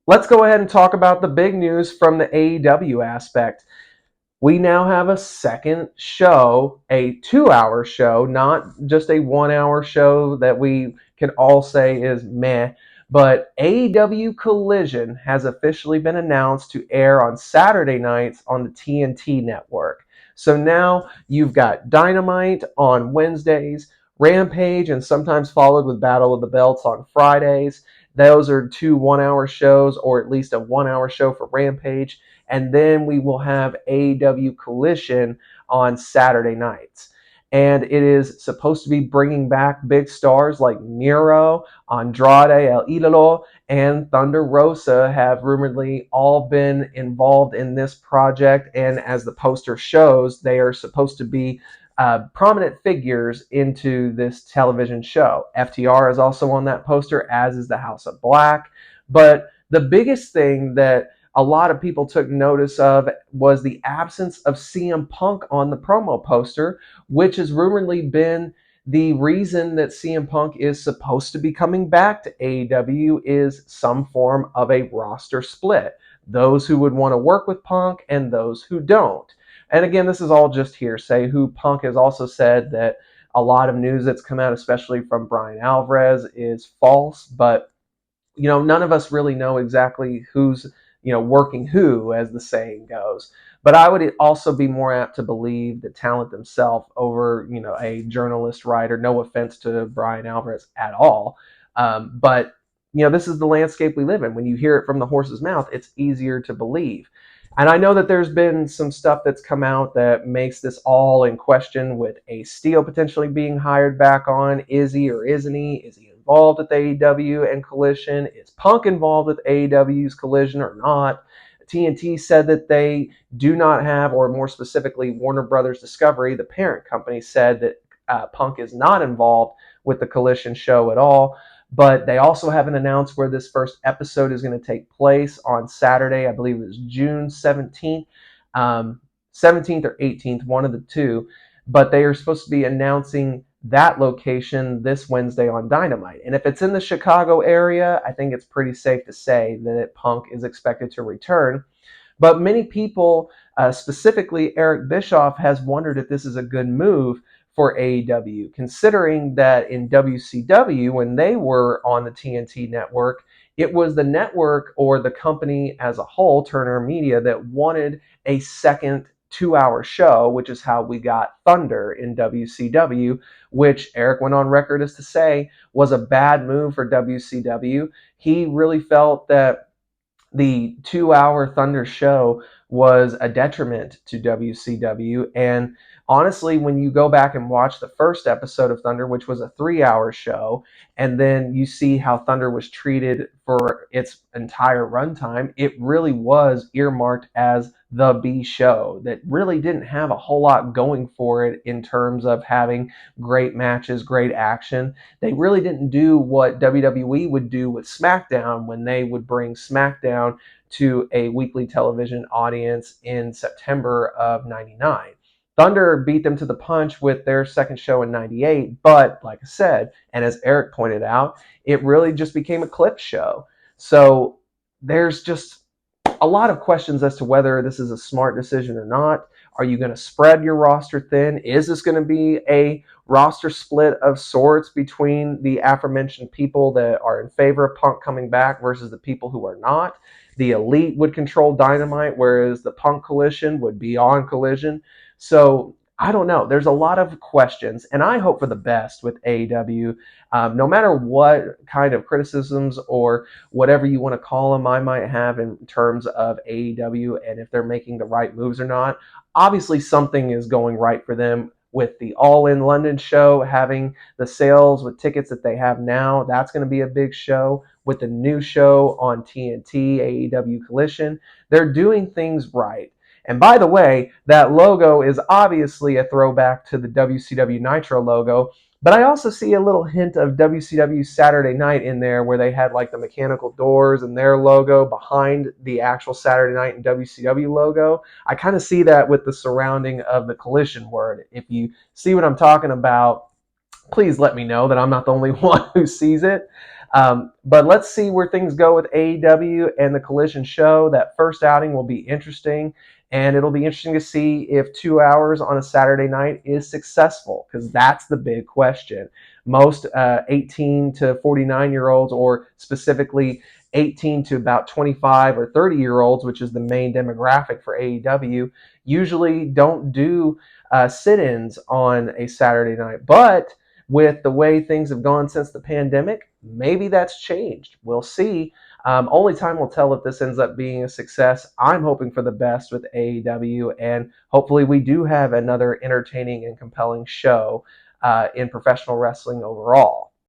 let's go ahead and talk about the big news from the AEW aspect. We now have a second show, a 2 hour show, not just a 1 hour show that we can all say is meh. But AEW Collision has officially been announced to air on Saturday nights on the TNT network. So now you've got Dynamite on Wednesdays, Rampage, and sometimes followed with Battle of the Belts on Fridays. Those are two 1 hour shows, or at least a 1 hour show for Rampage. And then we will have AEW Collision on Saturday nights. And it is supposed to be bringing back big stars like Miro, Andrade El Idolo, and Thunder Rosa have rumoredly all been involved in this project. And as the poster shows, they are supposed to be prominent figures into this television show. FTR is also on that poster, as is the House of Black. But the biggest thing that a lot of people took notice of was the absence of CM Punk on the promo poster, which has rumoredly been the reason that CM Punk is supposed to be coming back to AEW is some form of a roster split. Those who would want to work with Punk and those who don't. And again, this is all just hearsay. Who Punk has also said that a lot of news that's come out, especially from Brian Alvarez, is false. But none of us really know exactly who's working who, as the saying goes. But I would also be more apt to believe the talent themselves over a journalist writer. No offense to Brian Alvarez at all, but this is the landscape we live in. When you hear it from the horse's mouth, it's easier to believe. And I know that there's been some stuff that's come out that makes this all in question, with Ace Steel potentially being hired back on. Is he or isn't he? Is he involved with AEW and Collision? Is Punk involved with AEW's Collision or not? TNT said that they do not have, or more specifically, Warner Brothers Discovery, the parent company, said that Punk is not involved with the Collision show at all. But they also haven't announced where this first episode is going to take place on Saturday. I believe it was June 17th, 17th or 18th, one of the two. But they are supposed to be announcing that location this Wednesday on Dynamite. And if it's in the Chicago area, I think it's pretty safe to say that Punk is expected to return. But many people, specifically Eric Bischoff, has wondered if this is a good move for AEW, considering that in WCW, when they were on the TNT network, it was the network or the company as a whole, Turner Media, that wanted a second 2 hour show, which is how we got Thunder in WCW, which Eric went on record as to say was a bad move for WCW. He really felt that the 2 hour Thunder show was a detriment to WCW. And honestly, when you go back and watch the first episode of Thunder, which was a 3 hour show, and then you see how Thunder was treated for its entire runtime, it really was earmarked as the B show that really didn't have a whole lot going for it in terms of having great matches, great action. They really didn't do what WWE would do with SmackDown when they would bring SmackDown to a weekly television audience in September of 99. Thunder beat them to the punch with their second show in 98, but like I said, and as Eric pointed out, it really just became a clip show. So there's just a lot of questions as to whether this is a smart decision or not. Are you going to spread your roster thin? Is this going to be a roster split of sorts between the aforementioned people that are in favor of Punk coming back versus the people who are not? The Elite would control Dynamite, whereas the Punk Collision would be on Collision. So I don't know. There's a lot of questions, and I hope for the best with AEW. No matter what kind of criticisms or whatever you want to call them I might have in terms of AEW and if they're making the right moves or not, obviously something is going right for them with the All In London show, having the sales with tickets that they have now. That's going to be a big show. With the new show on TNT, AEW Collision, they're doing things right. And by the way, that logo is obviously a throwback to the WCW Nitro logo, but I also see a little hint of WCW Saturday Night in there where they had like the mechanical doors and their logo behind the actual Saturday Night and WCW logo. I kind of see that with the surrounding of the Collision word. If you see what I'm talking about, please let me know that I'm not the only one who sees it. But let's see where things go with AEW and the Collision show. That first outing will be interesting, and it'll be interesting to see if 2 hours on a Saturday night is successful, because that's the big question. Most 18 to 49-year-olds, or specifically 18 to about 25 or 30-year-olds, which is the main demographic for AEW, usually don't do sit-ins on a Saturday night. But with the way things have gone since the pandemic, maybe that's changed. We'll see. Only time will tell if this ends up being a success. I'm hoping for the best with AEW, and hopefully we do have another entertaining and compelling show in professional wrestling overall.